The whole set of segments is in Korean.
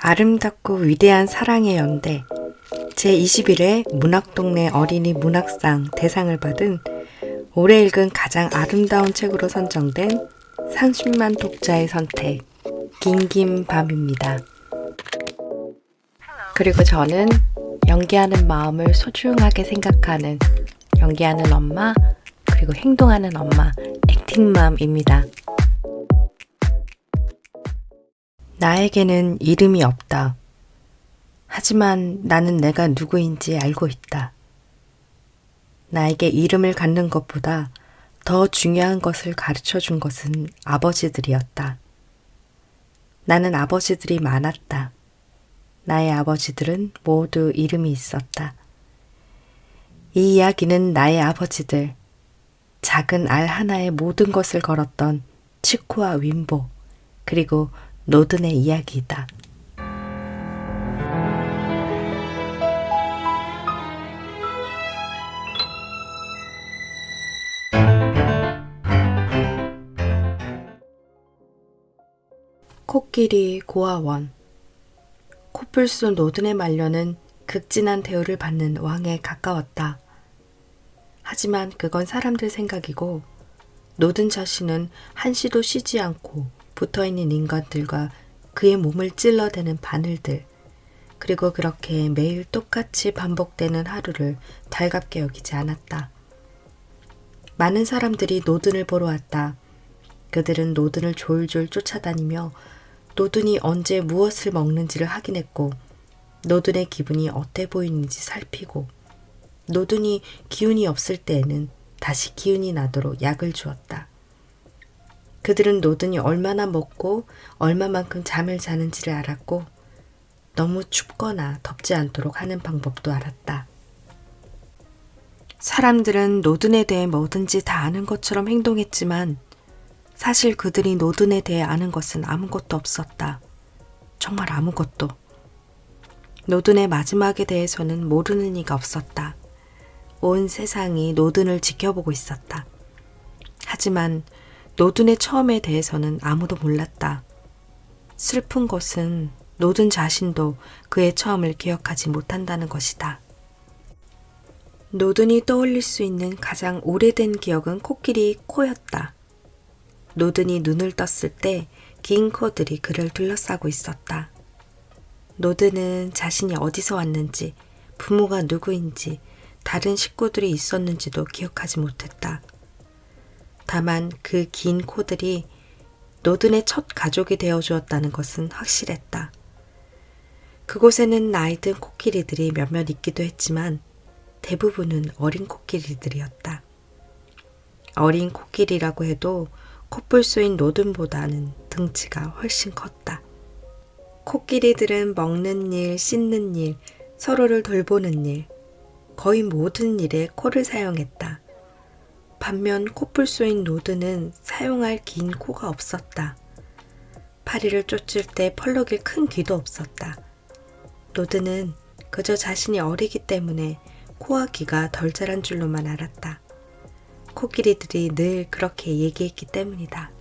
아름답고 위대한 사랑의 연대 제21회 문학동네 어린이 문학상 대상을 받은 올해 읽은 가장 아름다운 책으로 선정된 30만 독자의 선택 긴긴밤입니다. 그리고 저는 연기하는 마음을 소중하게 생각하는 연기하는 엄마 그리고 행동하는 엄마 액팅맘입니다. 나에게는 이름이 없다. 하지만 나는 내가 누구인지 알고 있다. 나에게 이름을 갖는 것보다 더 중요한 것을 가르쳐 준 것은 아버지들이었다. 나는 아버지들이 많았다. 나의 아버지들은 모두 이름이 있었다. 이 이야기는 나의 아버지들, 작은 알 하나에 모든 것을 걸었던 치코와 윈보, 그리고 노든의 이야기이다. 코끼리 고아원. 코뿔소 노든의 말년은 극진한 대우를 받는 왕에 가까웠다. 하지만 그건 사람들 생각이고 노든 자신은 한시도 쉬지 않고 붙어있는 인간들과 그의 몸을 찔러대는 바늘들, 그리고 그렇게 매일 똑같이 반복되는 하루를 달갑게 여기지 않았다. 많은 사람들이 노든을 보러 왔다. 그들은 노든을 졸졸 쫓아다니며 노든이 언제 무엇을 먹는지를 확인했고 노든의 기분이 어때 보이는지 살피고 노든이 기운이 없을 때에는 다시 기운이 나도록 약을 주었다. 그들은 노든이 얼마나 먹고 얼마만큼 잠을 자는지를 알았고 너무 춥거나 덥지 않도록 하는 방법도 알았다. 사람들은 노든에 대해 뭐든지 다 아는 것처럼 행동했지만 사실 그들이 노든에 대해 아는 것은 아무것도 없었다. 정말 아무것도. 노든의 마지막에 대해서는 모르는 이가 없었다. 온 세상이 노든을 지켜보고 있었다. 하지만 노든의 처음에 대해서는 아무도 몰랐다. 슬픈 것은 노든 자신도 그의 처음을 기억하지 못한다는 것이다. 노든이 떠올릴 수 있는 가장 오래된 기억은 코끼리 코였다. 노든이 눈을 떴을 때 긴 코들이 그를 둘러싸고 있었다. 노든은 자신이 어디서 왔는지, 부모가 누구인지, 다른 식구들이 있었는지도 기억하지 못했다. 다만 그 긴 코들이 노든의 첫 가족이 되어주었다는 것은 확실했다. 그곳에는 나이 든 코끼리들이 몇몇 있기도 했지만 대부분은 어린 코끼리들이었다. 어린 코끼리라고 해도 코뿔소인 노든보다는 등치가 훨씬 컸다. 코끼리들은 먹는 일, 씻는 일, 서로를 돌보는 일, 거의 모든 일에 코를 사용했다. 반면 코뿔소인 노든은 사용할 긴 코가 없었다. 파리를 쫓을 때 펄럭일 큰 귀도 없었다. 노든은 그저 자신이 어리기 때문에 코와 귀가 덜 자란 줄로만 알았다. 코끼리들이 늘 그렇게 얘기했기 때문이다.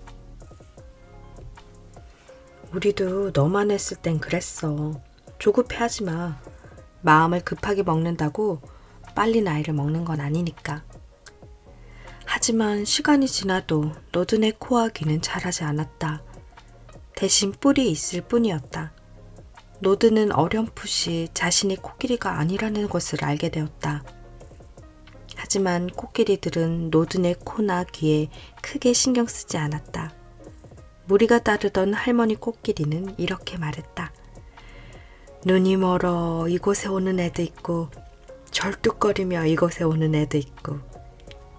우리도 너만 했을 땐 그랬어. 조급해하지 마. 마음을 급하게 먹는다고 빨리 나이를 먹는 건 아니니까. 하지만 시간이 지나도 노든의 코와 귀는 자라지 않았다. 대신 뿔이 있을 뿐이었다. 노든은 어렴풋이 자신이 코끼리가 아니라는 것을 알게 되었다. 하지만 코끼리들은 노든의 코나 귀에 크게 신경 쓰지 않았다. 무리가 따르던 할머니 코끼리는 이렇게 말했다. 눈이 멀어 이곳에 오는 애도 있고 절뚝거리며 이곳에 오는 애도 있고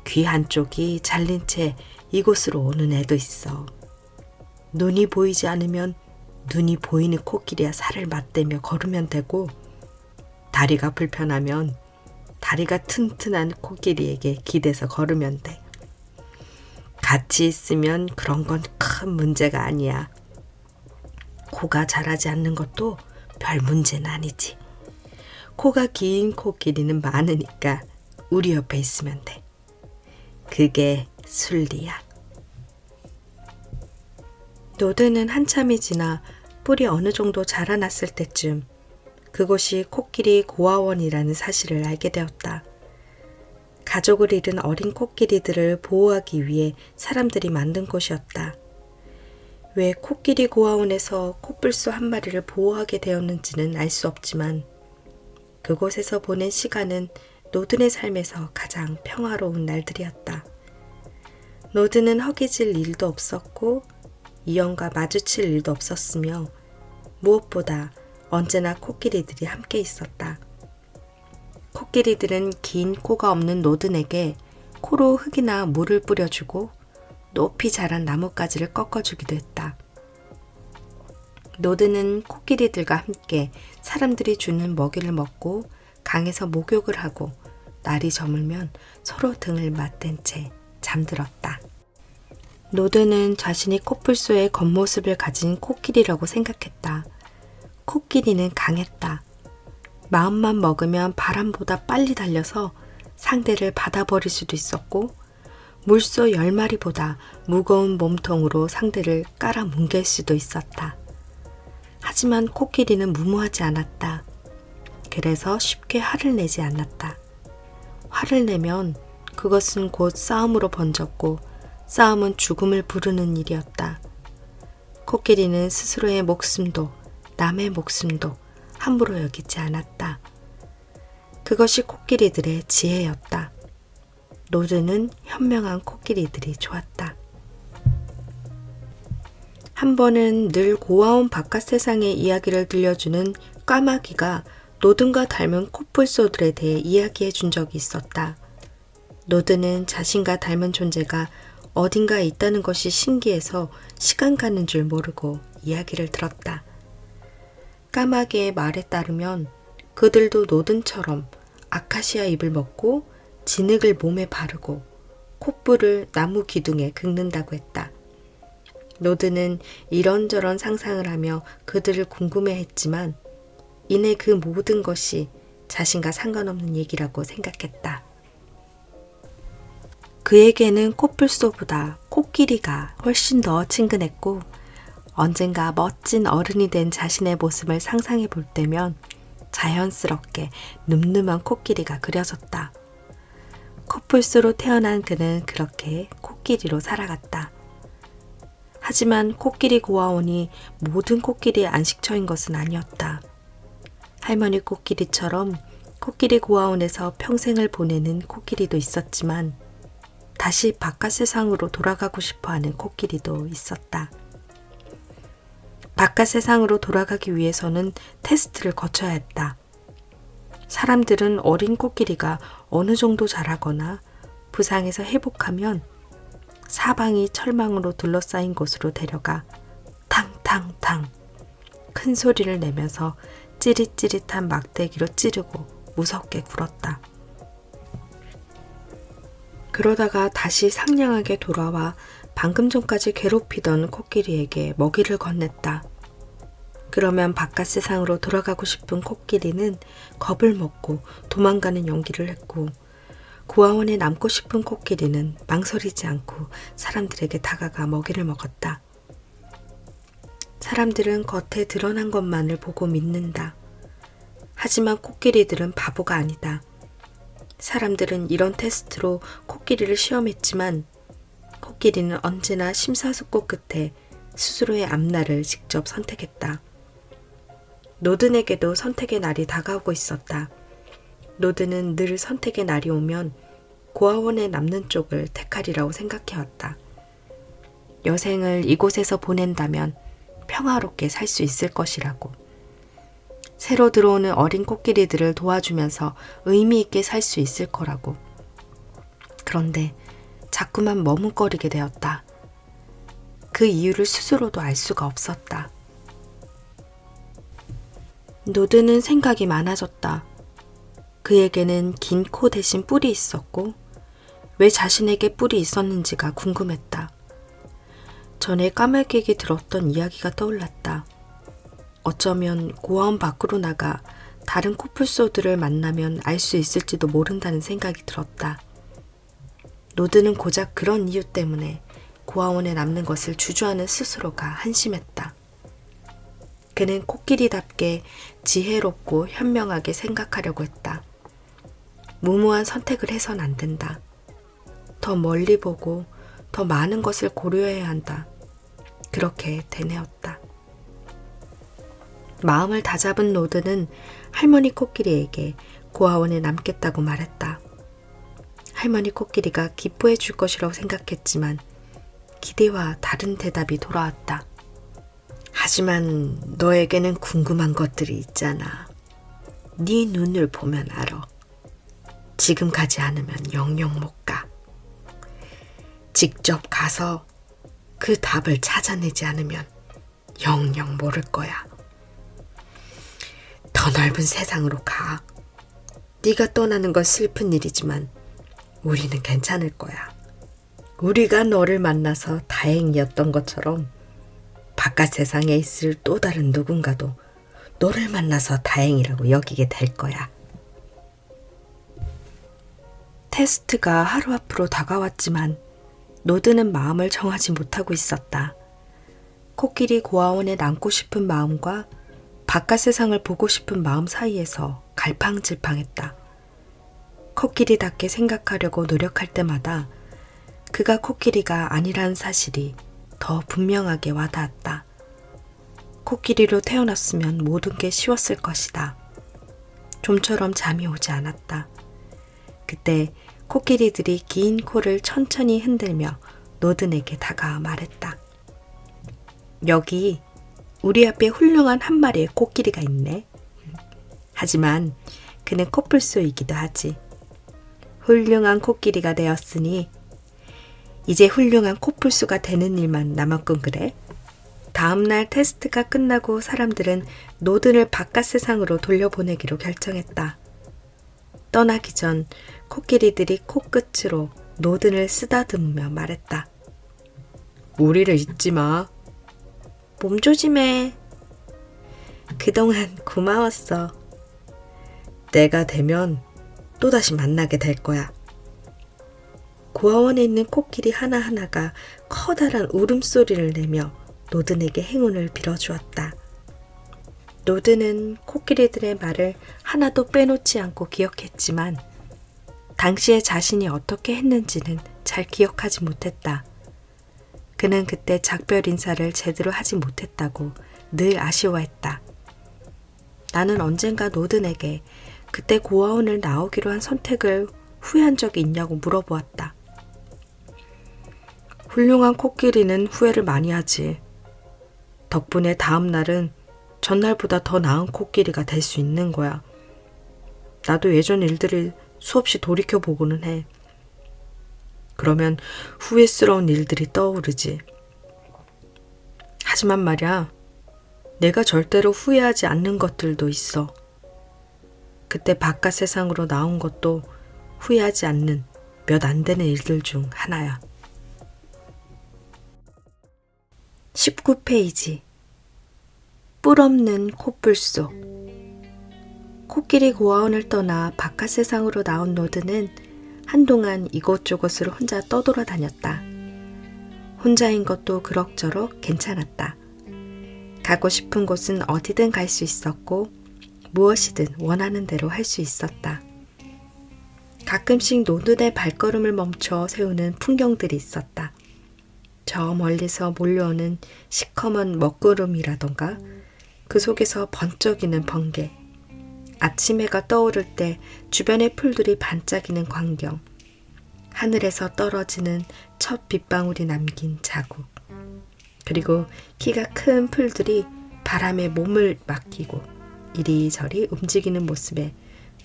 귀 한쪽이 잘린 채 이곳으로 오는 애도 있어. 눈이 보이지 않으면 눈이 보이는 코끼리야 살을 맞대며 걸으면 되고 다리가 불편하면 다리가 튼튼한 코끼리에게 기대서 걸으면 돼. 같이 있으면 그런 건 큰 문제가 아니야. 코가 자라지 않는 것도 별 문제는 아니지. 코가 긴 코끼리는 많으니까 우리 옆에 있으면 돼. 그게 순리야. 노드는 한참이 지나 뿔이 어느 정도 자라났을 때쯤 그곳이 코끼리 고아원이라는 사실을 알게 되었다. 가족을 잃은 어린 코끼리들을 보호하기 위해 사람들이 만든 곳이었다. 왜 코끼리 고아원에서 코뿔소 한 마리를 보호하게 되었는지는 알 수 없지만 그곳에서 보낸 시간은 노든의 삶에서 가장 평화로운 날들이었다. 노든은 허기질 일도 없었고 이연과 마주칠 일도 없었으며 무엇보다 언제나 코끼리들이 함께 있었다. 코끼리들은 긴 코가 없는 노든에게 코로 흙이나 물을 뿌려주고 높이 자란 나뭇가지를 꺾어주기도 했다. 노든은 코끼리들과 함께 사람들이 주는 먹이를 먹고 강에서 목욕을 하고 날이 저물면 서로 등을 맞댄 채 잠들었다. 노든은 자신이 코뿔소의 겉모습을 가진 코끼리라고 생각했다. 코끼리는 강했다. 마음만 먹으면 바람보다 빨리 달려서 상대를 받아버릴 수도 있었고 물소 10마리보다 무거운 몸통으로 상대를 깔아뭉갤 수도 있었다. 하지만 코끼리는 무모하지 않았다. 그래서 쉽게 화를 내지 않았다. 화를 내면 그것은 곧 싸움으로 번졌고 싸움은 죽음을 부르는 일이었다. 코끼리는 스스로의 목숨도 남의 목숨도 함부로 여기지 않았다. 그것이 코끼리들의 지혜였다. 노든은 현명한 코끼리들이 좋았다. 한 번은 늘 고아원 바깥 세상의 이야기를 들려주는 까마귀가 노든과 닮은 코뿔소들에 대해 이야기해 준 적이 있었다. 노든은 자신과 닮은 존재가 어딘가에 있다는 것이 신기해서 시간 가는 줄 모르고 이야기를 들었다. 까마귀의 말에 따르면 그들도 노든처럼 아카시아 잎을 먹고 진흙을 몸에 바르고 콧불을 나무 기둥에 긁는다고 했다. 노든은 이런저런 상상을 하며 그들을 궁금해했지만 이내 그 모든 것이 자신과 상관없는 얘기라고 생각했다. 그에게는 코뿔소보다 코끼리가 훨씬 더 친근했고 언젠가 멋진 어른이 된 자신의 모습을 상상해 볼 때면 자연스럽게 늠름한 코끼리가 그려졌다. 코뿔소로 태어난 그는 그렇게 코끼리로 살아갔다. 하지만 코끼리 고아원이 모든 코끼리의 안식처인 것은 아니었다. 할머니 코끼리처럼 코끼리 고아원에서 평생을 보내는 코끼리도 있었지만 다시 바깥 세상으로 돌아가고 싶어하는 코끼리도 있었다. 바깥 세상으로 돌아가기 위해서는 테스트를 거쳐야 했다. 사람들은 어린 코끼리가 어느 정도 자라거나 부상에서 회복하면 사방이 철망으로 둘러싸인 곳으로 데려가 탕탕탕 큰 소리를 내면서 찌릿찌릿한 막대기로 찌르고 무섭게 굴었다. 그러다가 다시 상냥하게 돌아와 방금 전까지 괴롭히던 코끼리에게 먹이를 건넸다. 그러면 바깥 세상으로 돌아가고 싶은 코끼리는 겁을 먹고 도망가는 연기를 했고 고아원에 남고 싶은 코끼리는 망설이지 않고 사람들에게 다가가 먹이를 먹었다. 사람들은 겉에 드러난 것만을 보고 믿는다. 하지만 코끼리들은 바보가 아니다. 사람들은 이런 테스트로 코끼리를 시험했지만 코끼리는 언제나 심사숙고 끝에 스스로의 앞날을 직접 선택했다. 노든에게도 선택의 날이 다가오고 있었다. 노든은 늘 선택의 날이 오면 고아원에 남는 쪽을 택하리라고 생각해왔다. 여생을 이곳에서 보낸다면 평화롭게 살 수 있을 것이라고. 새로 들어오는 어린 코끼리들을 도와주면서 의미 있게 살 수 있을 거라고. 그런데 자꾸만 머뭇거리게 되었다. 그 이유를 스스로도 알 수가 없었다. 노드는 생각이 많아졌다. 그에게는 긴 코 대신 뿔이 있었고 왜 자신에게 뿔이 있었는지가 궁금했다. 전에 까마귀에게 들었던 이야기가 떠올랐다. 어쩌면 고아원 밖으로 나가 다른 코뿔소들을 만나면 알 수 있을지도 모른다는 생각이 들었다. 노드는 고작 그런 이유 때문에 고아원에 남는 것을 주저하는 스스로가 한심했다. 그는 코끼리답게 지혜롭고 현명하게 생각하려고 했다. 무모한 선택을 해선 안 된다. 더 멀리 보고 더 많은 것을 고려해야 한다. 그렇게 되뇌었다. 마음을 다잡은 노드는 할머니 코끼리에게 고아원에 남겠다고 말했다. 할머니 코끼리가 기뻐해 줄 것이라고 생각했지만 기대와 다른 대답이 돌아왔다. 하지만 너에게는 궁금한 것들이 있잖아. 네 눈을 보면 알아. 지금 가지 않으면 영영 못 가. 직접 가서 그 답을 찾아내지 않으면 영영 모를 거야. 더 넓은 세상으로 가. 네가 떠나는 건 슬픈 일이지만 우리는 괜찮을 거야. 우리가 너를 만나서 다행이었던 것처럼 바깥 세상에 있을 또 다른 누군가도 너를 만나서 다행이라고 여기게 될 거야. 테스트가 하루 앞으로 다가왔지만 노드는 마음을 정하지 못하고 있었다. 코끼리 고아원에 남고 싶은 마음과 바깥 세상을 보고 싶은 마음 사이에서 갈팡질팡했다. 코끼리답게 생각하려고 노력할 때마다 그가 코끼리가 아니라는 사실이 더 분명하게 와닿았다. 코끼리로 태어났으면 모든 게 쉬웠을 것이다. 좀처럼 잠이 오지 않았다. 그때 코끼리들이 긴 코를 천천히 흔들며 노든에게 다가와 말했다. 여기 우리 앞에 훌륭한 한 마리의 코끼리가 있네. 하지만 그는 코뿔소이기도 하지. 훌륭한 코끼리가 되었으니 이제 훌륭한 코뿔소가 되는 일만 남았군 그래? 다음날 테스트가 끝나고 사람들은 노든을 바깥 세상으로 돌려보내기로 결정했다. 떠나기 전 코끼리들이 코끝으로 노든을 쓰다듬으며 말했다. 우리를 잊지 마. 몸 조심해. 그동안 고마웠어. 때가 되면 또다시 만나게 될 거야. 고아원에 있는 코끼리 하나하나가 커다란 울음소리를 내며 노든에게 행운을 빌어주었다. 노든은 코끼리들의 말을 하나도 빼놓지 않고 기억했지만 당시에 자신이 어떻게 했는지는 잘 기억하지 못했다. 그는 그때 작별 인사를 제대로 하지 못했다고 늘 아쉬워했다. 나는 언젠가 노든에게 그때 고아원을 나오기로 한 선택을 후회한 적이 있냐고 물어보았다. 훌륭한 코끼리는 후회를 많이 하지. 덕분에 다음 날은 전날보다 더 나은 코끼리가 될 수 있는 거야. 나도 예전 일들을 수없이 돌이켜보고는 해. 그러면 후회스러운 일들이 떠오르지. 하지만 말이야, 내가 절대로 후회하지 않는 것들도 있어. 그때 바깥 세상으로 나온 것도 후회하지 않는 몇 안 되는 일들 중 하나야. 19페이지. 뿔 없는 코뿔소. 코끼리 고아원을 떠나 바깥 세상으로 나온 노드는 한동안 이곳저곳을 혼자 떠돌아다녔다. 혼자인 것도 그럭저럭 괜찮았다. 가고 싶은 곳은 어디든 갈 수 있었고 무엇이든 원하는 대로 할 수 있었다. 가끔씩 노드의 발걸음을 멈춰 세우는 풍경들이 있었다. 저 멀리서 몰려오는 시커먼 먹구름이라던가 그 속에서 번쩍이는 번개, 아침 해가 떠오를 때 주변의 풀들이 반짝이는 광경, 하늘에서 떨어지는 첫 빗방울이 남긴 자국, 그리고 키가 큰 풀들이 바람에 몸을 맡기고 이리저리 움직이는 모습에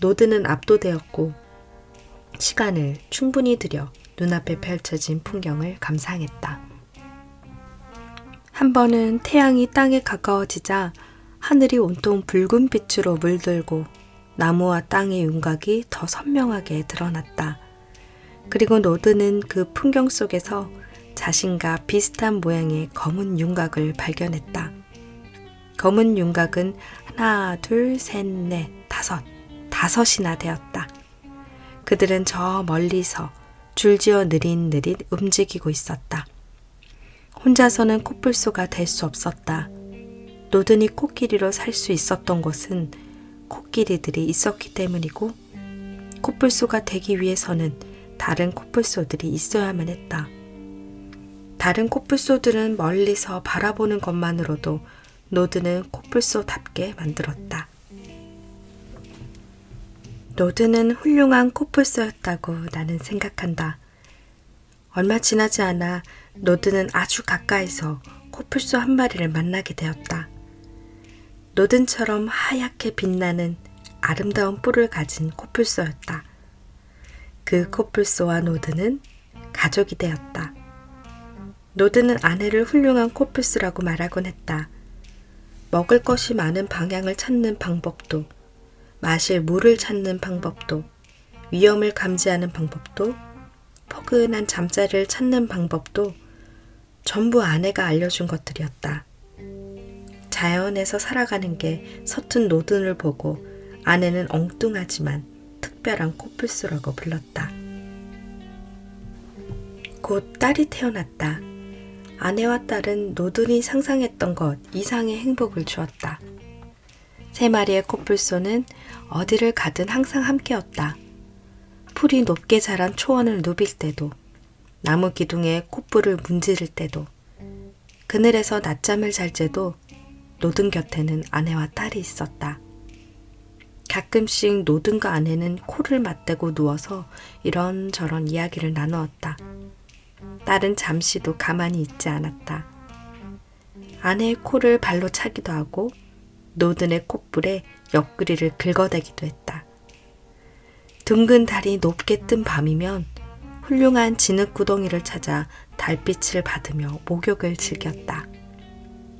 노드는 압도되었고 시간을 충분히 들여 눈앞에 펼쳐진 풍경을 감상했다. 한 번은 태양이 땅에 가까워지자 하늘이 온통 붉은 빛으로 물들고 나무와 땅의 윤곽이 더 선명하게 드러났다. 그리고 노드는 그 풍경 속에서 자신과 비슷한 모양의 검은 윤곽을 발견했다. 검은 윤곽은 하나, 둘, 셋, 넷, 다섯이나 되었다. 그들은 저 멀리서 줄지어 느릿느릿 움직이고 있었다. 혼자서는 코뿔소가 될 수 없었다. 노든이 코끼리로 살 수 있었던 것은 코끼리들이 있었기 때문이고, 코뿔소가 되기 위해서는 다른 코뿔소들이 있어야만 했다. 다른 코뿔소들은 멀리서 바라보는 것만으로도 노드는 코뿔소답게 만들었다. 노드는 훌륭한 코뿔소였다고 나는 생각한다. 얼마 지나지 않아 노드는 아주 가까이서 코뿔소 한 마리를 만나게 되었다. 노든처럼 하얗게 빛나는 아름다운 뿔을 가진 코뿔소였다. 그 코뿔소와 노드는 가족이 되었다. 노드는 아내를 훌륭한 코뿔소라고 말하곤 했다. 먹을 것이 많은 방향을 찾는 방법도, 마실 물을 찾는 방법도, 위험을 감지하는 방법도, 포근한 잠자리를 찾는 방법도 전부 아내가 알려준 것들이었다. 자연에서 살아가는 게 서툰 노든을 보고 아내는 엉뚱하지만 특별한 코뿔소라고 불렀다. 곧 딸이 태어났다. 아내와 딸은 노든이 상상했던 것 이상의 행복을 주었다. 3마리의 코뿔소는 어디를 가든 항상 함께였다. 풀이 높게 자란 초원을 누빌 때도, 나무 기둥에 콧불을 문지를 때도, 그늘에서 낮잠을 잘 때도 노든 곁에는 아내와 딸이 있었다. 가끔씩 노든과 아내는 코를 맞대고 누워서 이런저런 이야기를 나누었다. 딸은 잠시도 가만히 있지 않았다. 아내의 코를 발로 차기도 하고 노든의 콧불에 옆구리를 긁어대기도 했다. 둥근 달이 높게 뜬 밤이면 훌륭한 진흙구덩이를 찾아 달빛을 받으며 목욕을 즐겼다.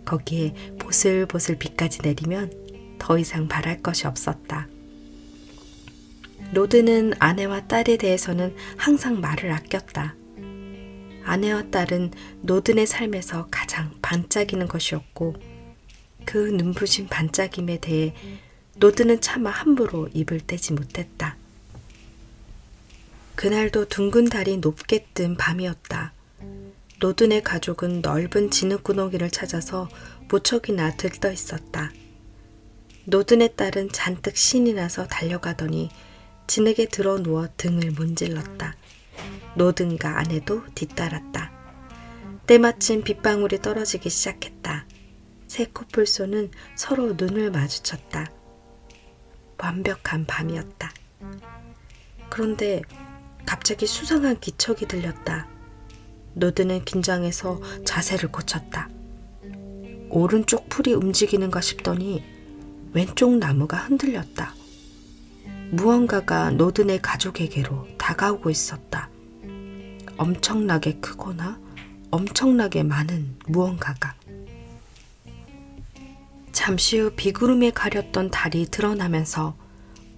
거기에 보슬보슬 비까지 내리면 더 이상 바랄 것이 없었다. 노드는 아내와 딸에 대해서는 항상 말을 아꼈다. 아내와 딸은 노든의 삶에서 가장 반짝이는 것이었고, 그 눈부신 반짝임에 대해 노드는 차마 함부로 입을 떼지 못했다. 그날도 둥근 달이 높게 뜬 밤이었다. 노든의 가족은 넓은 진흙구덩이를 찾아서 무척이나 들떠 있었다. 노든의 딸은 잔뜩 신이 나서 달려가더니 진흙에 들어 누워 등을 문질렀다. 노든과 아내도 뒤따랐다. 때마침 빗방울이 떨어지기 시작했다. 새 코뿔소는 서로 눈을 마주쳤다. 완벽한 밤이었다. 그런데 갑자기 수상한 기척이 들렸다. 노드는 긴장해서 자세를 고쳤다. 오른쪽 풀이 움직이는가 싶더니 왼쪽 나무가 흔들렸다. 무언가가 노든의 가족에게로 다가오고 있었다. 엄청나게 크거나 엄청나게 많은 무언가가. 잠시 후 비구름에 가렸던 달이 드러나면서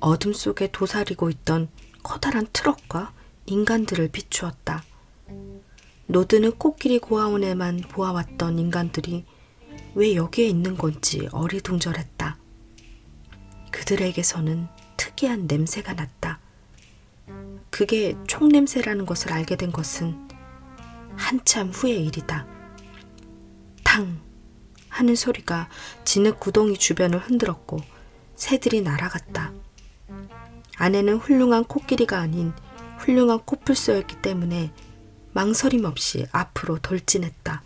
어둠 속에 도사리고 있던 커다란 트럭과 인간들을 비추었다. 노드는 코끼리 고아원에만 보아왔던 인간들이 왜 여기에 있는 건지 어리둥절했다. 그들에게서는 특이한 냄새가 났다. 그게 총냄새라는 것을 알게 된 것은 한참 후의 일이다. 탕 하는 소리가 진흙 구덩이 주변을 흔들었고 새들이 날아갔다. 아내는 훌륭한 코끼리가 아닌 훌륭한 코뿔소였기 때문에 망설임 없이 앞으로 돌진했다.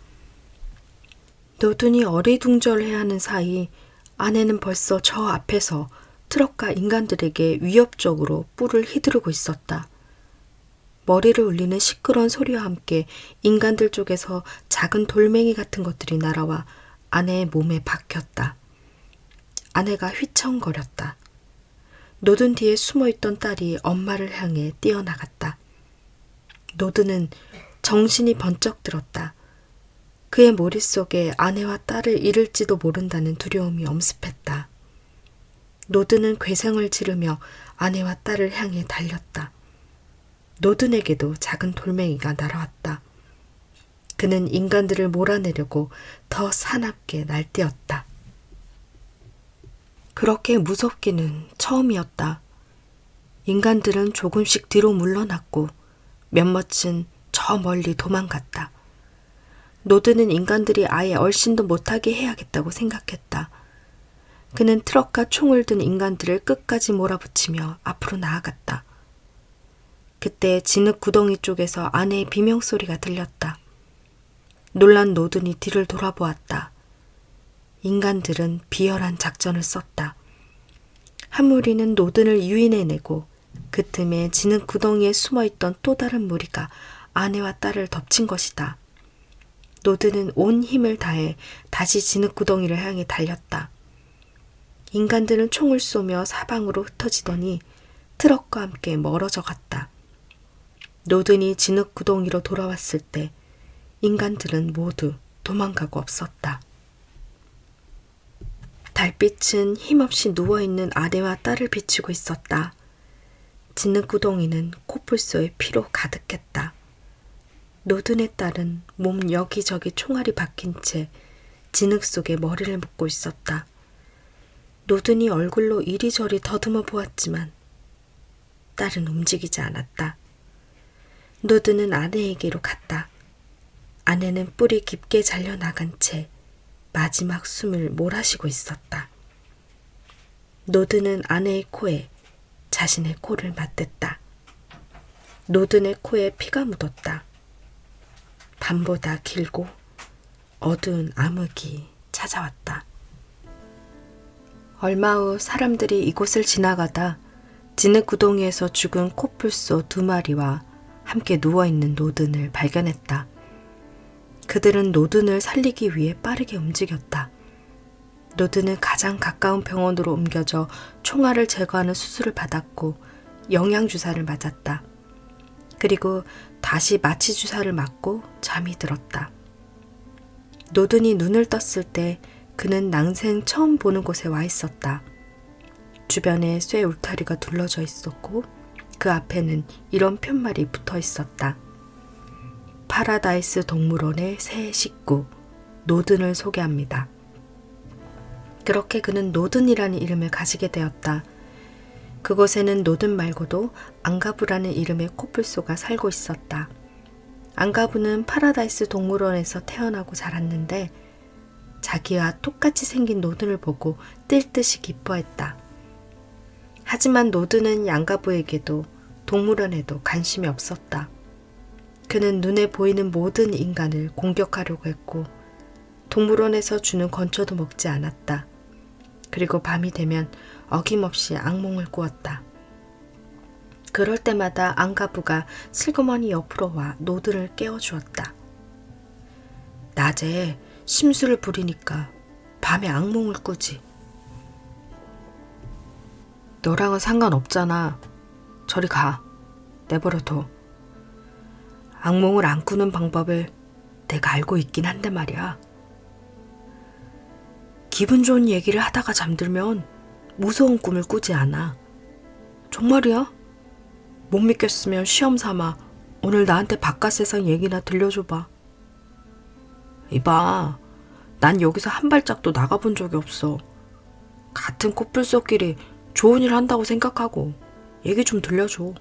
노든이 어리둥절해하는 사이 아내는 벌써 저 앞에서 트럭과 인간들에게 위협적으로 뿔을 휘두르고 있었다. 머리를 울리는 시끄러운 소리와 함께 인간들 쪽에서 작은 돌멩이 같은 것들이 날아와 아내의 몸에 박혔다. 아내가 휘청거렸다. 노든 뒤에 숨어있던 딸이 엄마를 향해 뛰어나갔다. 노든은 정신이 번쩍 들었다. 그의 머릿속에 아내와 딸을 잃을지도 모른다는 두려움이 엄습했다. 노든은 괴성을 지르며 아내와 딸을 향해 달렸다. 노든에게도 작은 돌멩이가 날아왔다. 그는 인간들을 몰아내려고 더 사납게 날뛰었다. 그렇게 무섭기는 처음이었다. 인간들은 조금씩 뒤로 물러났고 몇몇은 저 멀리 도망갔다. 노드는 인간들이 아예 얼씬도 못하게 해야겠다고 생각했다. 그는 트럭과 총을 든 인간들을 끝까지 몰아붙이며 앞으로 나아갔다. 그때 진흙 구덩이 쪽에서 아내의 비명소리가 들렸다. 놀란 노든이 뒤를 돌아보았다. 인간들은 비열한 작전을 썼다. 한 무리는 노든을 유인해내고 그 틈에 진흙 구덩이에 숨어있던 또 다른 무리가 아내와 딸을 덮친 것이다. 노든은 온 힘을 다해 다시 진흙 구덩이를 향해 달렸다. 인간들은 총을 쏘며 사방으로 흩어지더니 트럭과 함께 멀어져 갔다. 노든이 진흙 구덩이로 돌아왔을 때 인간들은 모두 도망가고 없었다. 달빛은 힘없이 누워있는 아내와 딸을 비추고 있었다. 진흙 구덩이는 코뿔소의 피로 가득했다. 노든의 딸은 몸 여기저기 총알이 박힌 채 진흙 속에 머리를 묻고 있었다. 노든이 얼굴로 이리저리 더듬어 보았지만 딸은 움직이지 않았다. 노든은 아내에게로 갔다. 아내는 뿔이 깊게 잘려나간 채 마지막 숨을 몰아쉬고 있었다. 노든은 아내의 코에 자신의 코를 맞댔다. 노든의 코에 피가 묻었다. 밤보다 길고 어두운 암흑이 찾아왔다. 얼마 후 사람들이 이곳을 지나가다 진흙 구덩이에서 죽은 코뿔소 2마리와 함께 누워있는 노든을 발견했다. 그들은 노든을 살리기 위해 빠르게 움직였다. 노든은 가장 가까운 병원으로 옮겨져 총알을 제거하는 수술을 받았고 영양주사를 맞았다. 그리고 다시 마취주사를 맞고 잠이 들었다. 노든이 눈을 떴을 때 그는 난생 처음 보는 곳에 와 있었다. 주변에 쇠 울타리가 둘러져 있었고 그 앞에는 이런 편말이 붙어 있었다. 파라다이스 동물원의 새 식구 노든을 소개합니다. 그렇게 그는 노든이라는 이름을 가지게 되었다. 그곳에는 노든 말고도 앙가부라는 이름의 코뿔소가 살고 있었다. 앙가부는 파라다이스 동물원에서 태어나고 자랐는데 자기와 똑같이 생긴 노든을 보고 뛸 듯이 기뻐했다. 하지만 노든은 앙가부에게도 동물원에도 관심이 없었다. 그는 눈에 보이는 모든 인간을 공격하려고 했고 동물원에서 주는 건초도 먹지 않았다. 그리고 밤이 되면 어김없이 악몽을 꾸었다. 그럴 때마다 앙가부가 슬그머니 옆으로 와 노든을 깨워주었다. 낮에 심술을 부리니까 밤에 악몽을 꾸지. 너랑은 상관없잖아. 저리 가. 내버려둬. 악몽을 안 꾸는 방법을 내가 알고 있긴 한데 말이야. 기분 좋은 얘기를 하다가 잠들면 무서운 꿈을 꾸지 않아. 정말이야? 못 믿겠으면 시험 삼아 오늘 나한테 바깥 세상 얘기나 들려줘봐. 이봐, 난 여기서 한 발짝도 나가본 적이 없어. 같은 코뿔소끼리 좋은 일 한다고 생각하고 얘기 좀 들려줘.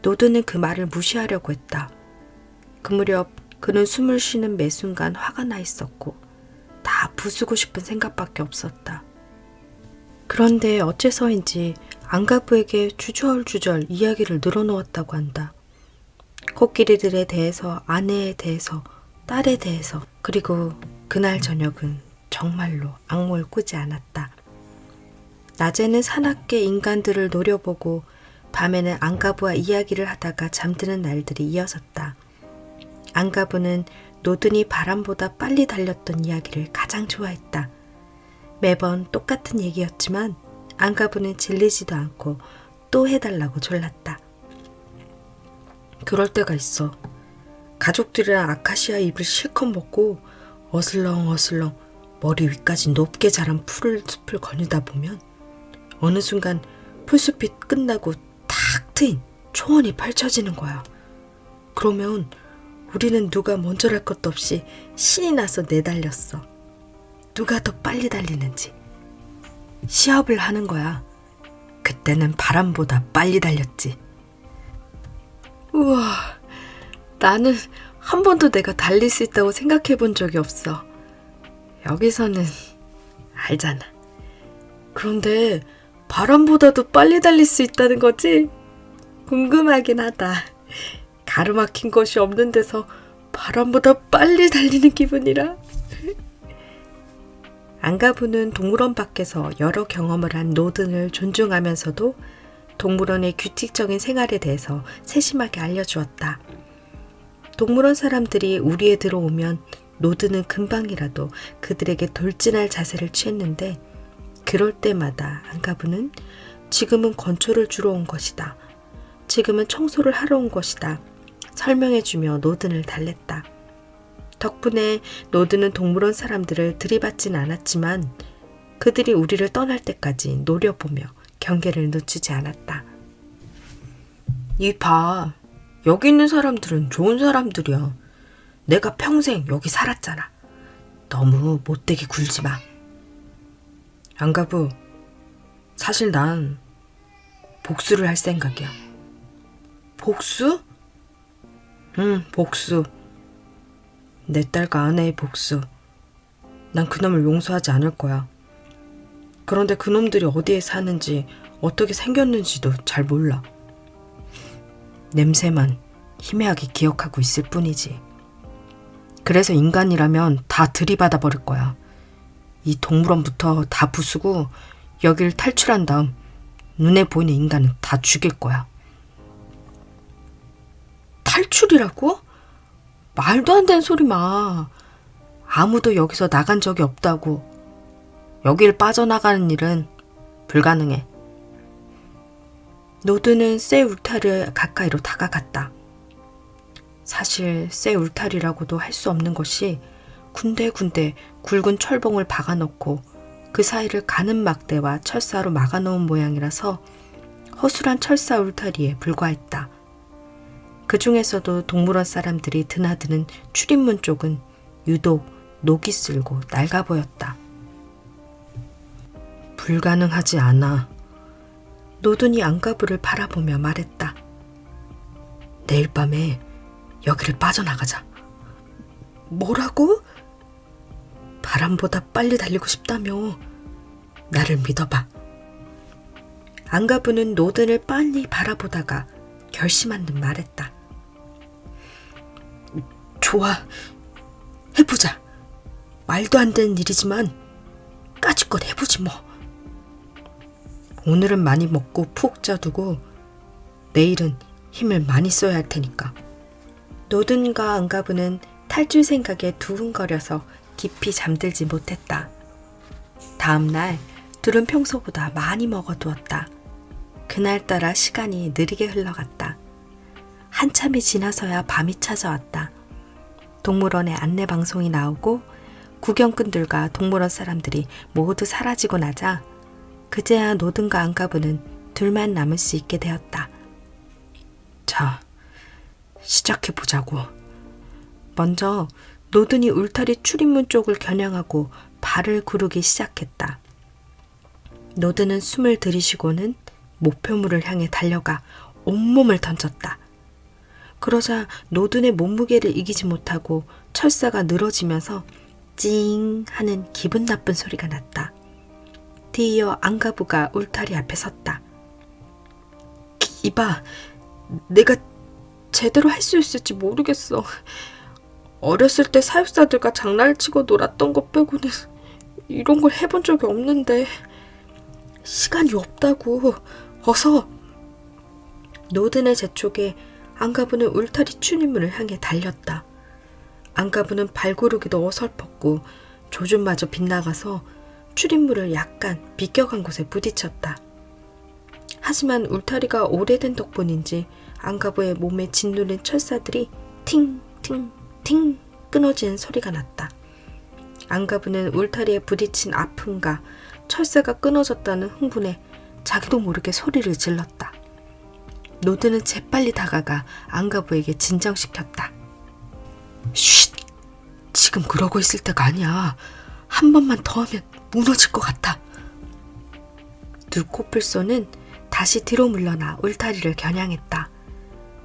노드는 그 말을 무시하려고 했다. 그 무렵 그는 숨을 쉬는 매 순간 화가 나 있었고 다 부수고 싶은 생각밖에 없었다. 그런데 어째서인지 앙가부에게 주절주절 이야기를 늘어놓았다고 한다. 코끼리들에 대해서, 아내에 대해서, 딸에 대해서, 그리고 그날 저녁은 정말로 악몽을 꾸지 않았다. 낮에는 사납게 인간들을 노려보고 밤에는 앙가부와 이야기를 하다가 잠드는 날들이 이어졌다. 앙가부는 노든이 바람보다 빨리 달렸던 이야기를 가장 좋아했다. 매번 똑같은 얘기였지만 앙가부는 질리지도 않고 또 해달라고 졸랐다. 그럴 때가 있어. 가족들이랑 아카시아 잎을 실컷 먹고 어슬렁어슬렁 머리 위까지 높게 자란 푸른숲을 거닐다 보면 어느 순간 풀숲이 끝나고 탁 트인 초원이 펼쳐지는 거야. 그러면 우리는 누가 먼저랄 것도 없이 신이 나서 내달렸어. 누가 더 빨리 달리는지. 시합을 하는 거야. 그때는 바람보다 빨리 달렸지. 우와, 나는 한 번도 내가 달릴 수 있다고 생각해 본 적이 없어. 여기서는 알잖아. 그런데 바람보다도 빨리 달릴 수 있다는 거지? 궁금하긴 하다. 가로막힌 곳이 없는 데서 바람보다 빨리 달리는 기분이라. 안가부는 동물원 밖에서 여러 경험을 한 노든을 존중하면서도 동물원의 규칙적인 생활에 대해서 세심하게 알려주었다. 동물원 사람들이 우리에 들어오면 노드는 금방이라도 그들에게 돌진할 자세를 취했는데 그럴 때마다 안가부는 지금은 건초를 주러 온 것이다. 지금은 청소를 하러 온 것이다. 설명해주며 노든을 달랬다. 덕분에 노드는 동물원 사람들을 들이받진 않았지만 그들이 우리를 떠날 때까지 노려보며 경계를 늦추지 않았다. 이 봐. 여기 있는 사람들은 좋은 사람들이야. 내가 평생 여기 살았잖아. 너무 못되게 굴지 마. 안가부, 사실 난 복수를 할 생각이야. 복수? 응, 복수. 내 딸과 아내의 복수. 난 그놈을 용서하지 않을 거야. 그런데 그놈들이 어디에 사는지 어떻게 생겼는지도 잘 몰라. 냄새만 희미하게 기억하고 있을 뿐이지. 그래서 인간이라면 다 들이받아 버릴 거야. 이 동물원부터 다 부수고 여길 탈출한 다음 눈에 보이는 인간은 다 죽일 거야. 탈출이라고? 말도 안 되는 소리 마. 아무도 여기서 나간 적이 없다고. 여길 빠져나가는 일은 불가능해. 노드는 새 울타리를 가까이로 다가갔다. 사실 새 울타리라고도 할 수 없는 것이 군데군데 굵은 철봉을 박아놓고 그 사이를 가는 막대와 철사로 막아놓은 모양이라서 허술한 철사 울타리에 불과했다. 그 중에서도 동물원 사람들이 드나드는 출입문 쪽은 유독 녹이 쓸고 낡아 보였다. 불가능하지 않아. 노든이 안가부를 바라보며 말했다. 내일 밤에 여기를 빠져나가자. 뭐라고? 바람보다 빨리 달리고 싶다며. 나를 믿어봐. 안가부는 노든을 빤히 바라보다가 결심한 듯 말했다. 좋아, 해보자. 말도 안 되는 일이지만 까짓것 해보지 뭐. 오늘은 많이 먹고 푹 자두고 내일은 힘을 많이 써야 할 테니까. 노든과 안가부는 탈출 생각에 두근거려서 깊이 잠들지 못했다. 다음날 둘은 평소보다 많이 먹어두었다. 그날따라 시간이 느리게 흘러갔다. 한참이 지나서야 밤이 찾아왔다. 동물원에 안내방송이 나오고 구경꾼들과 동물원 사람들이 모두 사라지고 나자 그제야 노든과 안가부는 둘만 남을 수 있게 되었다. 자, 시작해보자고. 먼저 노든이 울타리 출입문 쪽을 겨냥하고 발을 구르기 시작했다. 노든은 숨을 들이쉬고는 목표물을 향해 달려가 온몸을 던졌다. 그러자 노든의 몸무게를 이기지 못하고 철사가 늘어지면서 찡 하는 기분 나쁜 소리가 났다. 뒤이어 안가부가 울타리 앞에 섰다. 이봐, 내가 제대로 할 수 있을지 모르겠어. 어렸을 때 사육사들과 장난을 치고 놀았던 것 빼고는 이런 걸 해본 적이 없는데 시간이 없다고. 어서. 노든의 재촉에 안가부는 울타리 출입문을 향해 달렸다. 안가부는 발구르기도 어설펐고 조준마저 빗나가서 출입문을 약간 비껴간 곳에 부딪혔다. 하지만 울타리가 오래된 덕분인지 안가부의 몸에 짓누른 철사들이 팅팅팅 끊어지는 소리가 났다. 안가부는 울타리에 부딪힌 아픔과 철사가 끊어졌다는 흥분에 자기도 모르게 소리를 질렀다. 노드는 재빨리 다가가 안가부에게 진정시켰다. 쉿! 지금 그러고 있을 때가 아니야. 한 번만 더 하면 무너질 것 같아. 두 코뿔소는 다시 뒤로 물러나 울타리를 겨냥했다.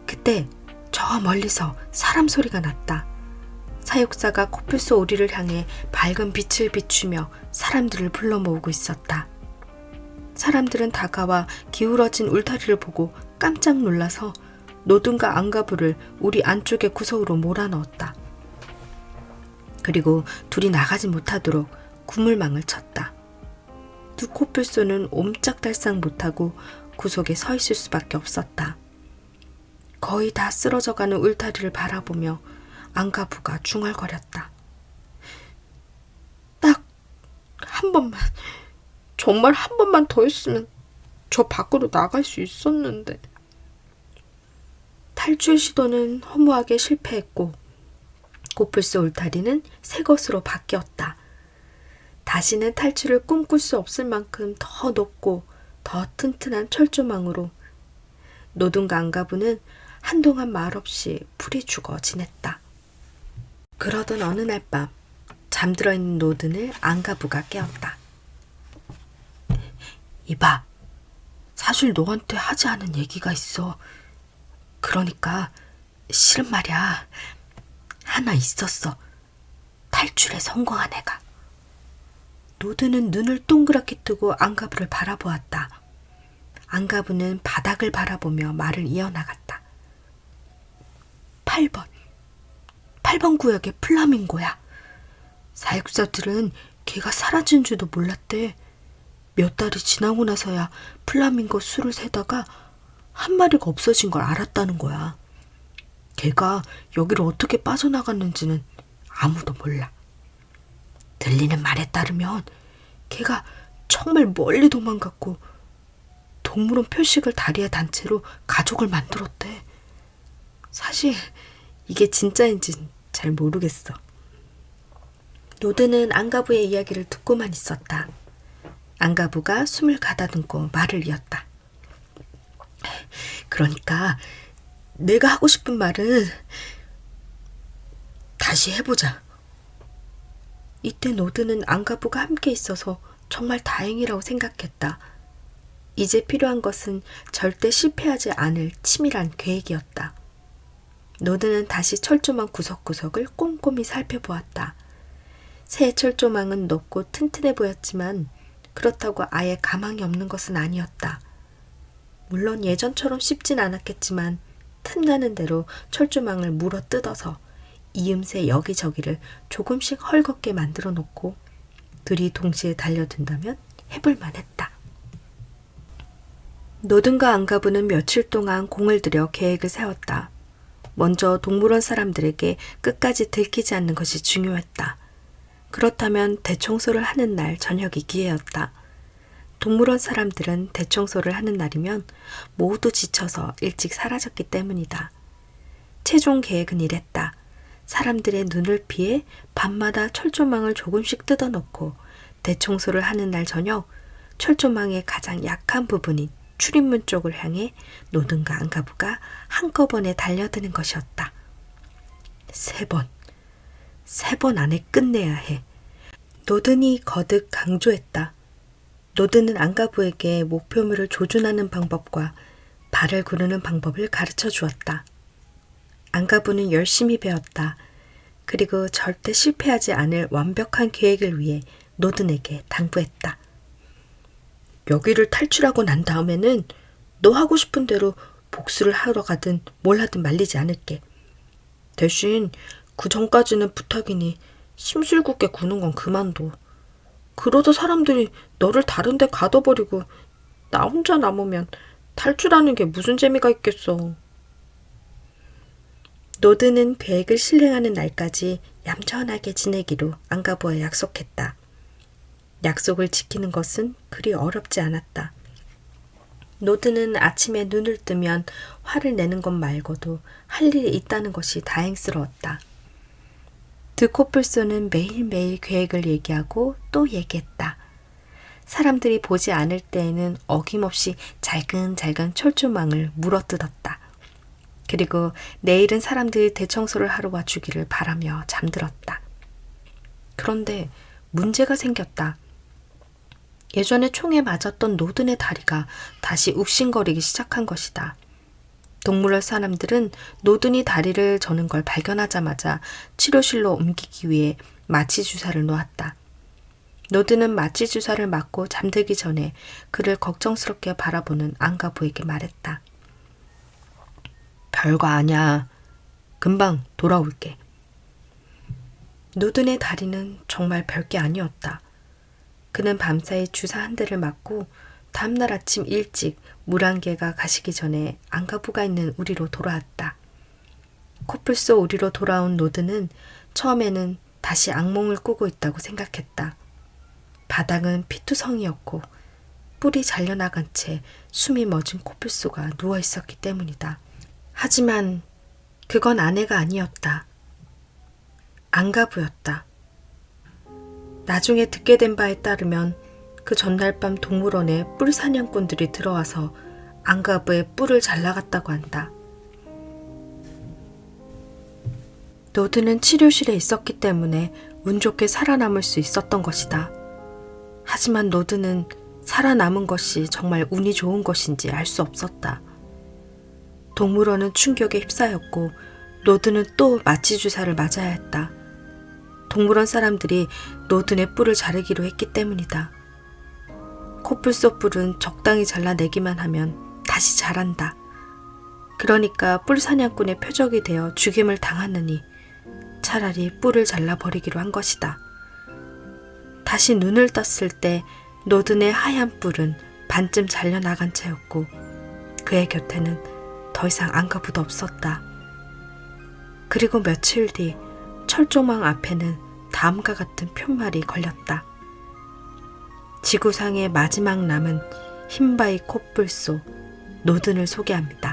그때 저 멀리서 사람 소리가 났다. 사육사가 코뿔소 우리를 향해 밝은 빛을 비추며 사람들을 불러 모으고 있었다. 사람들은 다가와 기울어진 울타리를 보고 깜짝 놀라서 노든과 앙가부를 우리 안쪽의 구석으로 몰아넣었다. 그리고 둘이 나가지 못하도록 구물망을 쳤다. 두 코뿔소는 옴짝달싹 못하고 구석에 서 있을 수밖에 없었다. 거의 다 쓰러져가는 울타리를 바라보며 앙가부가 중얼거렸다. 딱 한 번만, 정말 한 번만 더 했으면 저 밖으로 나갈 수 있었는데. 탈출 시도는 허무하게 실패했고 코뿔소 울타리는 새 것으로 바뀌었다. 다시는 탈출을 꿈꿀 수 없을 만큼 더 높고 더 튼튼한 철조망으로 노든과 앙가부는 한동안 말없이 풀이 죽어 지냈다. 그러던 어느 날 밤 잠들어 있는 노든을 앙가부가 깨웠다. 이봐, 사실 너한테 하지 않은 얘기가 있어. 그러니까 실은 말이야, 하나 있었어. 탈출에 성공한 애가. 노드는 눈을 동그랗게 뜨고 앙가부를 바라보았다. 앙가부는 바닥을 바라보며 말을 이어나갔다. 8번 구역의 플라밍고야. 사육사들은 걔가 사라진 줄도 몰랐대. 몇 달이 지나고 나서야 플라밍고 수를 세다가 한 마리가 없어진 걸 알았다는 거야. 걔가 여기를 어떻게 빠져나갔는지는 아무도 몰라. 들리는 말에 따르면 걔가 정말 멀리 도망갔고 동물원 표식을 다리에 단 채로 가족을 만들었대. 사실 이게 진짜인지는 잘 모르겠어. 노드는 앙가부의 이야기를 듣고만 있었다. 앙가부가 숨을 가다듬고 말을 이었다. 그러니까 내가 하고 싶은 말은 다시 해보자. 이때 노드는 앙가부가 함께 있어서 정말 다행이라고 생각했다. 이제 필요한 것은 절대 실패하지 않을 치밀한 계획이었다. 노드는 다시 철조망 구석구석을 꼼꼼히 살펴보았다. 새 철조망은 높고 튼튼해 보였지만 그렇다고 아예 가망이 없는 것은 아니었다. 물론 예전처럼 쉽진 않았겠지만 틈나는 대로 철조망을 물어 뜯어서 이음새 여기저기를 조금씩 헐겁게 만들어 놓고 둘이 동시에 달려든다면 해볼만 했다. 노든과 앙가부는 며칠 동안 공을 들여 계획을 세웠다. 먼저 동물원 사람들에게 끝까지 들키지 않는 것이 중요했다. 그렇다면 대청소를 하는 날 저녁이 기회였다. 동물원 사람들은 대청소를 하는 날이면 모두 지쳐서 일찍 사라졌기 때문이다. 최종 계획은 이랬다. 사람들의 눈을 피해 밤마다 철조망을 조금씩 뜯어놓고 대청소를 하는 날 저녁 철조망의 가장 약한 부분인 출입문 쪽을 향해 노든과 앙가부가 한꺼번에 달려드는 것이었다. 3번 안에 끝내야 해. 노든이 거듭 강조했다. 노든은 앙가부에게 목표물을 조준하는 방법과 발을 구르는 방법을 가르쳐 주었다. 앙가부는 열심히 배웠다. 그리고 절대 실패하지 않을 완벽한 계획을 위해 노든에게 당부했다. 여기를 탈출하고 난 다음에는 너 하고 싶은 대로 복수를 하러 가든 뭘 하든 말리지 않을게. 대신 그 전까지는 부탁이니 심술궂게 구는 건 그만둬. 그러다 사람들이 너를 다른 데 가둬버리고 나 혼자 남으면 탈출하는 게 무슨 재미가 있겠어. 노드는 계획을 실행하는 날까지 얌전하게 지내기로 앙가부와 약속했다. 약속을 지키는 것은 그리 어렵지 않았다. 노드는 아침에 눈을 뜨면 화를 내는 것 말고도 할 일이 있다는 것이 다행스러웠다. 두 코뿔소는 매일매일 계획을 얘기하고 또 얘기했다. 사람들이 보지 않을 때에는 어김없이 잘근잘근 철조망을 물어뜯었다. 그리고 내일은 사람들이 대청소를 하러 와주기를 바라며 잠들었다. 그런데 문제가 생겼다. 예전에 총에 맞았던 노든의 다리가 다시 욱신거리기 시작한 것이다. 동물원 사람들은 노든이 다리를 저는 걸 발견하자마자 치료실로 옮기기 위해 마취 주사를 놓았다. 노든은 마취 주사를 맞고 잠들기 전에 그를 걱정스럽게 바라보는 안가부에게 말했다. 별거 아냐. 금방 돌아올게. 노든의 다리는 정말 별게 아니었다. 그는 밤사이 주사 한 대를 맞고 다음날 아침 일찍 물 한 개가 가시기 전에 안가부가 있는 우리로 돌아왔다. 코뿔소 우리로 돌아온 노드는 처음에는 다시 악몽을 꾸고 있다고 생각했다. 바닥은 피투성이었고 뿔이 잘려나간 채 숨이 멎은 코뿔소가 누워 있었기 때문이다. 하지만 그건 아내가 아니었다. 안가부였다. 나중에 듣게 된 바에 따르면 그 전날 밤 동물원에 뿔 사냥꾼들이 들어와서 안가부의 뿔을 잘라갔다고 한다. 노드는 치료실에 있었기 때문에 운 좋게 살아남을 수 있었던 것이다. 하지만 노드는 살아남은 것이 정말 운이 좋은 것인지 알 수 없었다. 동물원은 충격에 휩싸였고 노드는 또 마취 주사를 맞아야 했다. 동물원 사람들이 노든의 뿔을 자르기로 했기 때문이다. 코뿔소 뿔은 적당히 잘라내기만 하면 다시 자란다. 그러니까 뿔 사냥꾼의 표적이 되어 죽임을 당하느니 차라리 뿔을 잘라버리기로 한 것이다. 다시 눈을 떴을 때 노든의 하얀 뿔은 반쯤 잘려나간 채였고 그의 곁에는 더 이상 안가부도 없었다. 그리고 며칠 뒤 철조망 앞에는 다음과 같은 표말이 걸렸다. 지구상의 마지막 남은 흰바위 코뿔소 노든을 소개합니다.